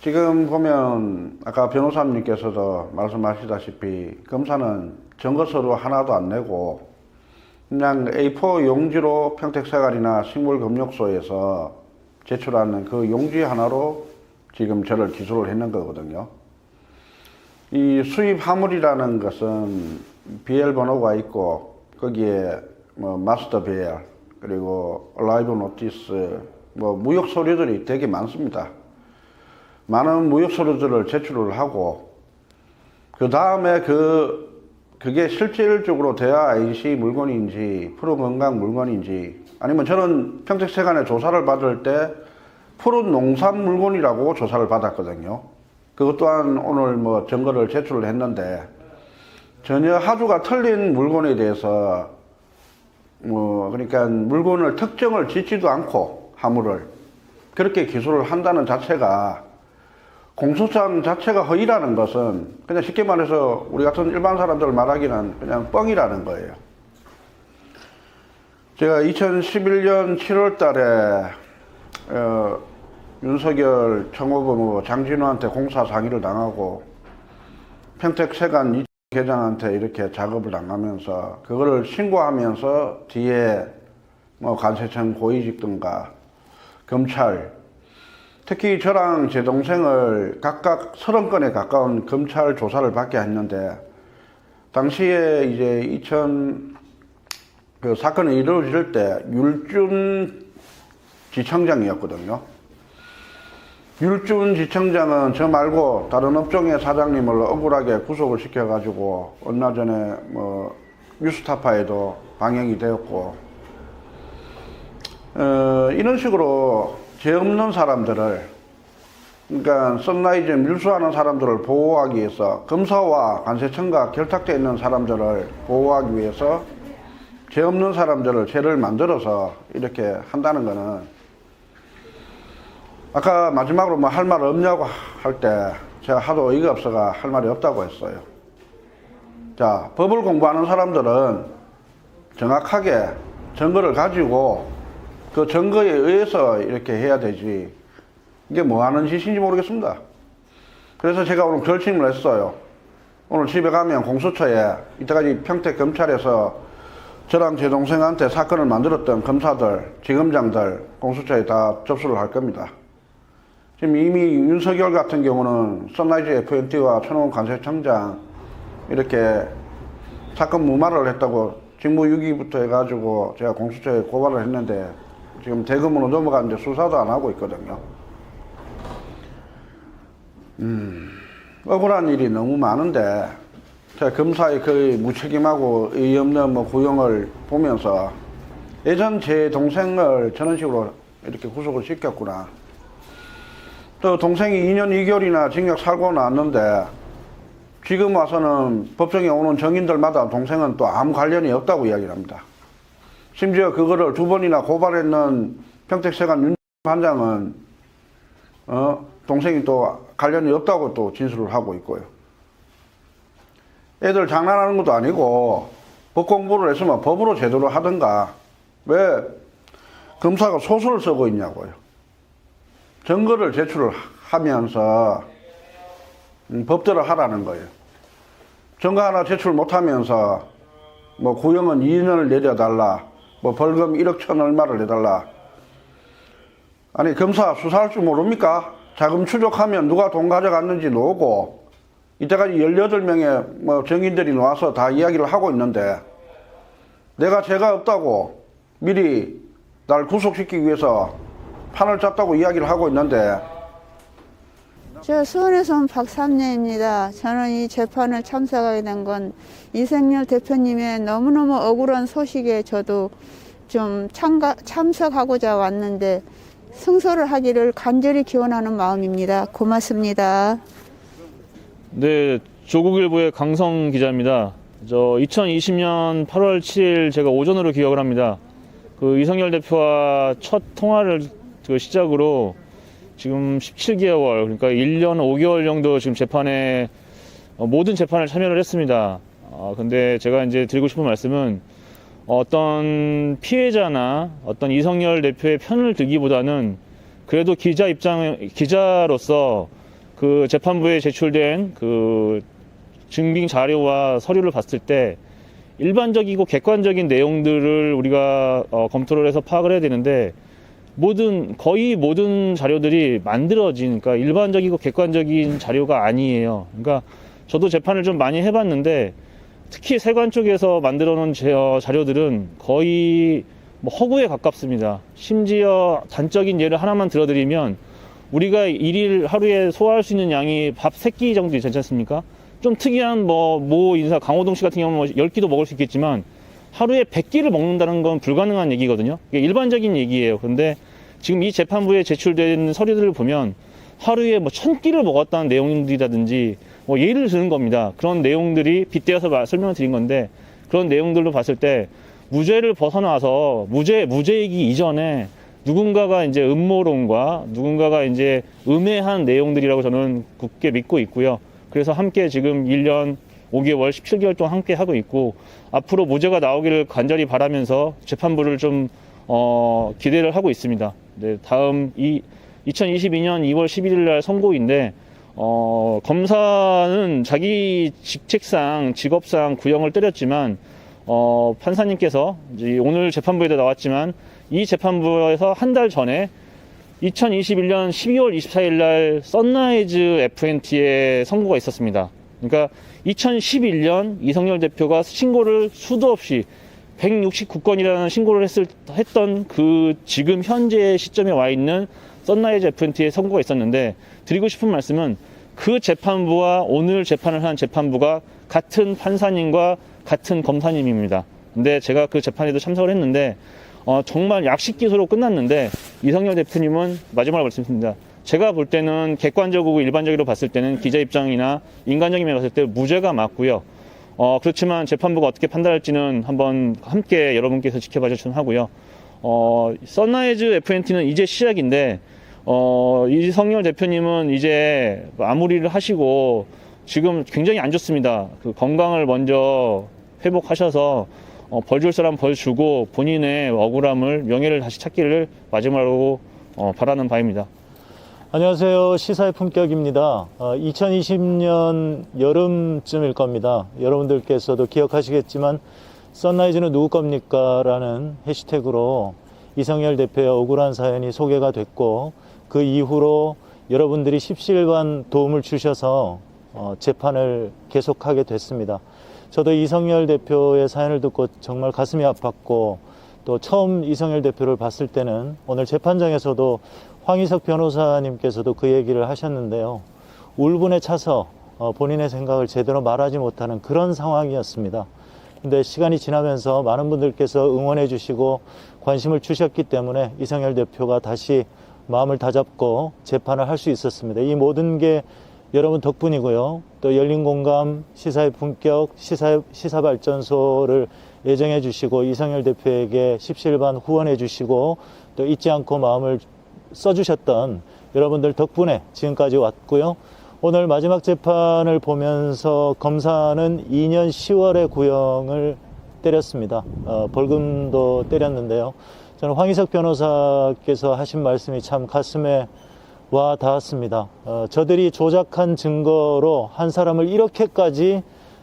지금 보면 아까 변호사님께서도 말씀하시다시피 검사는 증거서류 하나도 안 내고 그냥 A4 용지로 평택세관이나 식물검역소에서 제출하는 그 용지 하나로 지금 저를 기소를 했는 거거든요. 이 수입 화물이라는 것은 BL 번호가 있고 거기에 마스터 BL 그리고 라이브 노티스 무역 서류들이 되게 많습니다. 많은 무역 서류들을 제출을 하고 그 다음에 그게 실질적으로 대하 IC 물건인지 푸른건강 물건인지 아니면 저는 평택세관에 조사를 받을 때 푸른 농산 물건이라고 조사를 받았거든요. 그것 또한 오늘 뭐 증거를 제출을 했는데 전혀 하주가 틀린 물건에 대해서 그러니까 물건을 특정을 짓지도 않고 화물을 그렇게 기술을 한다는 자체가 공소장 자체가 허위라는 것은 그냥 쉽게 말해서 우리 같은 일반 사람들 말하기는 그냥 뻥이라는 거예요. 제가 2011년 7월 달에 윤석열 청와부 장진우한테 공사 상의를 당하고 평택 세관 계장한테 이렇게 작업을 당하면서 그거를 신고하면서 뒤에 뭐 관세청 고위직 등과 검찰, 특히 저랑 제 동생을 각각 30건에 가까운 검찰 조사를 받게 했는데 당시에 이제 그 사건이 이루어질 때 율준 지청장이었거든요. 율준 지청장은 저 말고 다른 업종의 사장님을 억울하게 구속을 시켜가지고 얼마 전에 뭐 뉴스타파에도 방영이 되었고 이런 식으로 죄 없는 사람들을 그러니까 선라이즈 밀수하는 사람들을 보호하기 위해서 검사와 관세청과 결탁되어 있는 사람들을 보호하기 위해서 죄 없는 사람들을 죄를 만들어서 이렇게 한다는 거는 아까 마지막으로 뭐 할 말 없냐고 할 때 제가 하도 어이가 없어가 할 말이 없다고 했어요. 자, 법을 공부하는 사람들은 정확하게 증거를 가지고 그 증거에 의해서 이렇게 해야 되지 이게 뭐 하는 짓인지 모르겠습니다. 그래서 제가 오늘 결심을 했어요. 오늘 집에 가면 공수처에 이때까지 평택 검찰에서 저랑 제 동생한테 사건을 만들었던 검사들, 지검장들 공수처에 다 접수를 할 겁니다. 지금 이미 윤석열 같은 경우는 선라이즈 FNT와 천호원 관세청장 이렇게 사건 무마를 했다고 직무유기부터 해가지고 제가 공수처에 고발을 했는데 지금 대검으로 넘어갔는데 수사도 안 하고 있거든요. 억울한 일이 너무 많은데 제가 검사의 거의 무책임하고 의의 없는 뭐 구형을 보면서 예전 제 동생을 저런 식으로 이렇게 구속을 시켰구나. 또 동생이 2년 2개월이나 징역 살고 나왔는데 지금 와서는 법정에 오는 정인들마다 동생은 또 아무 관련이 없다고 이야기를 합니다. 심지어 그거를 2번이나 고발했는 평택세관 윤 반장은 동생이 또 관련이 없다고 또 진술을 하고 있고요. 애들 장난하는 것도 아니고 법 공부를 했으면 법으로 제대로 하든가 왜 검사가 소설을 쓰고 있냐고요. 증거를 제출을 하면서 법대로 하라는 거예요. 증거 하나 제출 못하면서 뭐 구형은 2년을 내려달라, 뭐 벌금 1억 천 얼마를 내달라. 아니 검사 수사할 줄 모릅니까? 자금 추적하면 누가 돈 가져갔는지 나오고 이때까지 18명의 뭐 정인들이 나와서 다 이야기를 하고 있는데 내가 죄가 없다고 미리 날 구속시키기 위해서 판을 짰다고 이야기를 하고 있는데 저 수원에서 온 박삼녀입니다. 저는 이 재판을 참석하게 된 건 이생열 대표님의 너무너무 억울한 소식에 저도 좀 참석하고자 왔는데 승소를 하기를 간절히 기원하는 마음입니다. 고맙습니다. 네, 조국일보의 강성 기자입니다. 2020년 8월 7일 제가 오전으로 기억을 합니다. 그 이성열 대표와 첫 통화를 시작으로 지금 17개월, 그러니까 1년 5개월 정도 지금 재판에, 모든 재판을 참여를 했습니다. 근데 제가 이제 드리고 싶은 말씀은 어떤 피해자나 어떤 이성열 대표의 편을 들기보다는 그래도 기자로서 그 재판부에 제출된 그 증빙 자료와 서류를 봤을 때 일반적이고 객관적인 내용들을 우리가 검토를 해서 파악을 해야 되는데 거의 모든 자료들이 만들어진, 그러니까 일반적이고 객관적인 자료가 아니에요. 그러니까 저도 재판을 좀 많이 해봤는데 특히 세관 쪽에서 만들어 놓은 자료들은 거의 뭐 허구에 가깝습니다. 심지어 단적인 예를 하나만 들어드리면 우리가 일일 하루에 소화할 수 있는 양이 밥 3끼 정도 있지 않습니까? 좀 특이한 모 인사, 강호동 씨 같은 경우는 10끼도 먹을 수 있겠지만 하루에 100끼를 먹는다는 건 불가능한 얘기거든요. 이게 일반적인 얘기예요. 그런데 지금 이 재판부에 제출된 서류들을 보면 하루에 뭐 1000끼를 먹었다는 내용들이라든지 뭐 예를 드는 겁니다. 그런 내용들이 빗대어서 설명을 드린 건데, 그런 내용들로 봤을 때 무죄를 벗어나서 무죄이기 이전에 누군가가 이제 음모론과 누군가가 이제 음해한 내용들이라고 저는 굳게 믿고 있고요. 그래서 함께 지금 1년 5개월, 17개월 동안 함께 하고 있고, 앞으로 무죄가 나오기를 간절히 바라면서 재판부를 좀 기대를 하고 있습니다. 네, 다음 2022년 2월 11일 날 선고인데, 검사는 자기 직책상, 직업상 구형을 때렸지만, 판사님께서 이제 오늘 재판부에도 나왔지만, 이 재판부에서 한 달 전에 2021년 12월 24일 날 선라이즈 FNT에 선고가 있었습니다. 그러니까 2011년 이성열 대표가 신고를 수도 없이 169건이라는 신고를 했던 그 지금 현재 시점에 와 있는 선라이즈 FNT에 선고가 있었는데, 드리고 싶은 말씀은 그 재판부와 오늘 재판을 한 재판부가 같은 판사님과 같은 검사님입니다. 근데 제가 그 재판에도 참석을 했는데 정말 약식 기소로 끝났는데, 이성열 대표님은 마지막으로 말씀드립니다. 제가 볼 때는 객관적이고 일반적으로 봤을 때는 기자 입장이나 인간적인 면에서 봤을 때 무죄가 맞고요. 그렇지만 재판부가 어떻게 판단할지는 한번 함께 여러분께서 지켜봐 주셨으면 하고요. 선라이즈 FNT는 이제 시작인데, 이성열 대표님은 이제 마무리를 하시고 지금 굉장히 안 좋습니다. 그 건강을 먼저 회복하셔서 벌 줄 사람 벌 주고 본인의 억울함을, 명예를 다시 찾기를 마지막으로 바라는 바입니다. 안녕하세요. 시사의 품격입니다. 2020년 여름쯤일 겁니다. 여러분들께서도 기억하시겠지만 선라이즈는 누구 겁니까? 라는 해시태그로 이성열 대표의 억울한 사연이 소개가 됐고, 그 이후로 여러분들이 십시일반 도움을 주셔서 재판을 계속하게 됐습니다. 저도 이성열 대표의 사연을 듣고 정말 가슴이 아팠고, 또 처음 이성열 대표를 봤을 때는 오늘 재판장에서도 황희석 변호사님께서도 그 얘기를 하셨는데요. 울분에 차서 본인의 생각을 제대로 말하지 못하는 그런 상황이었습니다. 근데 시간이 지나면서 많은 분들께서 응원해 주시고 관심을 주셨기 때문에 이성열 대표가 다시 마음을 다잡고 재판을 할 수 있었습니다. 이 모든 게 여러분 덕분이고요. 또 열린공감, 시사의 품격, 시사발전소를 애정해 주시고 이성열 대표에게 십시일반 후원해 주시고 또 잊지 않고 마음을 써주셨던 여러분들 덕분에 지금까지 왔고요. 오늘 마지막 재판을 보면서 검사는 2년 10월에 구형을 때렸습니다. 벌금도 때렸는데요. 저는 황희석 변호사께서 하신 말씀이 참 가슴에 와 닿았습니다. 저들이 조작한 증거로 한 사람을 이렇게까지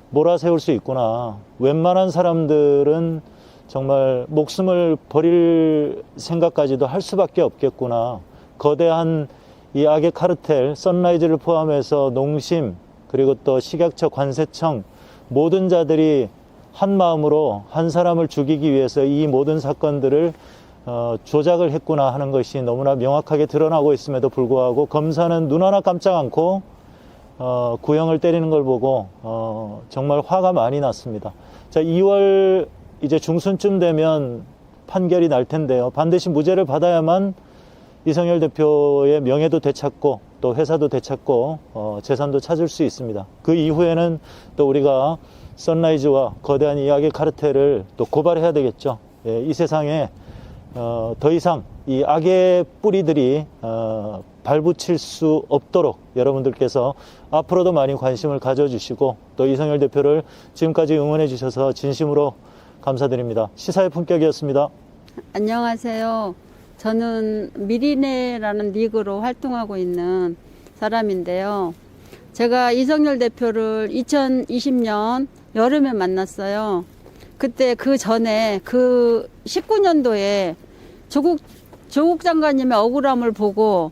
몰아세울 수 있구나. 웬만한 사람들은 정말 목숨을 버릴 생각까지도 할 수밖에 없겠구나. 거대한 이 악의 카르텔, 선라이즈를 포함해서 농심, 그리고 또 식약처, 관세청, 모든 자들이 한 마음으로 한 사람을 죽이기 위해서 이 모든 사건들을 조작을 했구나 하는 것이 너무나 명확하게 드러나고 있음에도 불구하고 검사는 눈 하나 깜짝 않고 구형을 때리는 걸 보고 정말 화가 많이 났습니다. 자, 2월 이제 중순쯤 되면 판결이 날 텐데요. 반드시 무죄를 받아야만 이성열 대표의 명예도 되찾고 또 회사도 되찾고 재산도 찾을 수 있습니다. 그 이후에는 또 우리가 선라이즈와 거대한 이야기 카르텔을 또 고발해야 되겠죠. 예, 이 세상에 더 이상 이 악의 뿌리들이 발붙일 수 없도록 여러분들께서 앞으로도 많이 관심을 가져주시고 또 이성열 대표를 지금까지 응원해 주셔서 진심으로 감사드립니다. 시사의 품격이었습니다. 안녕하세요. 저는 미리네라는 리그로 활동하고 있는 사람인데요. 제가 이성열 대표를 2020년 여름에 만났어요. 그때 그 전에 그 19년도에 조국 장관님의 억울함을 보고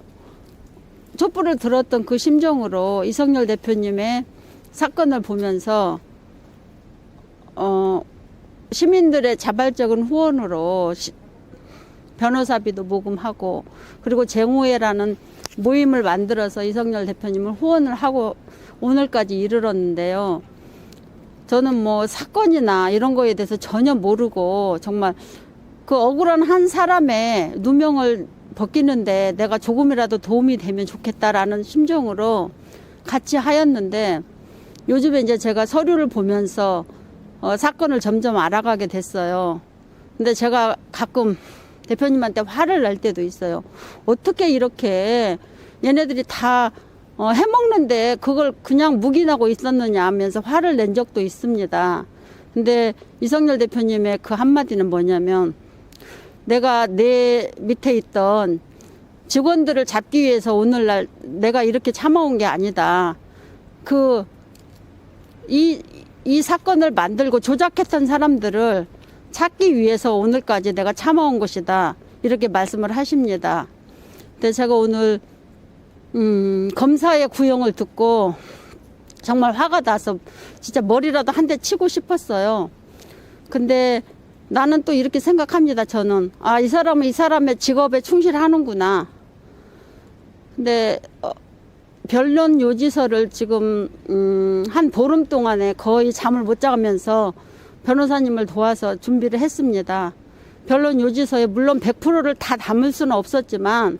촛불을 들었던 그 심정으로 이성열 대표님의 사건을 보면서 시민들의 자발적인 후원으로 변호사비도 모금하고 그리고 쟁후회라는 모임을 만들어서 이성열 대표님을 후원을 하고 오늘까지 이르렀는데요. 저는 뭐 사건이나 이런 거에 대해서 전혀 모르고 정말 그 억울한 한 사람의 누명을 벗기는데 내가 조금이라도 도움이 되면 좋겠다라는 심정으로 같이 하였는데, 요즘에 이제 제가 서류를 보면서 사건을 점점 알아가게 됐어요. 근데 제가 가끔 대표님한테 화를 낼 때도 있어요. 어떻게 이렇게 얘네들이 다 해먹는데 그걸 그냥 묵인하고 있었느냐 하면서 화를 낸 적도 있습니다. 근데 이성열 대표님의 그 한마디는 뭐냐면, 내가 내 밑에 있던 직원들을 잡기 위해서 오늘날 내가 이렇게 참아온 게 아니다. 이 사건을 만들고 조작했던 사람들을 찾기 위해서 오늘까지 내가 참아온 것이다. 이렇게 말씀을 하십니다. 근데 제가 오늘 검사의 구형을 듣고 정말 화가 나서 진짜 머리라도 한 대 치고 싶었어요. 근데 나는 또 이렇게 생각합니다. 저는 이 사람은 이 사람의 직업에 충실하는구나. 근데 변론 요지서를 지금 한 보름 동안에 거의 잠을 못 자면서 변호사님을 도와서 준비를 했습니다. 변론 요지서에 물론 100%를 다 담을 수는 없었지만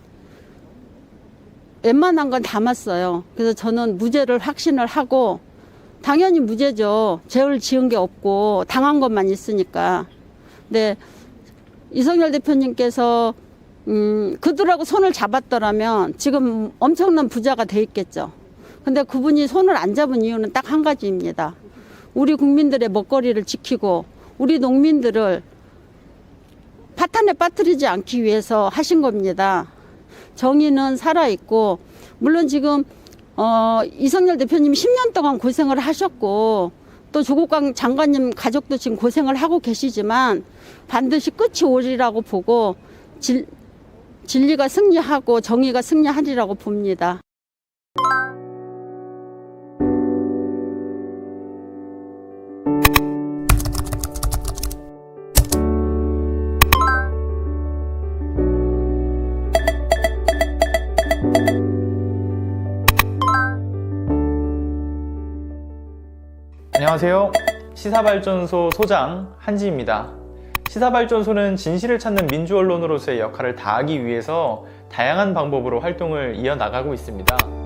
웬만한 건 담았어요. 그래서 저는 무죄를 확신을 하고, 당연히 무죄죠. 죄를 지은 게 없고 당한 것만 있으니까. 근데 이성열 대표님께서 그들하고 손을 잡았더라면 지금 엄청난 부자가 돼 있겠죠. 근데 그분이 손을 안 잡은 이유는 딱 한 가지입니다. 우리 국민들의 먹거리를 지키고 우리 농민들을 파탄에 빠뜨리지 않기 위해서 하신 겁니다. 정의는 살아있고, 물론 지금 이성열 대표님이 10년 동안 고생을 하셨고, 또 조국광 장관님 가족도 지금 고생을 하고 계시지만 반드시 끝이 오리라고 보고 진리가 승리하고 정의가 승리하리라고 봅니다. 안녕하세요. 시사발전소 소장 한지입니다. 시사발전소는 진실을 찾는 민주언론으로서의 역할을 다하기 위해서 다양한 방법으로 활동을 이어나가고 있습니다.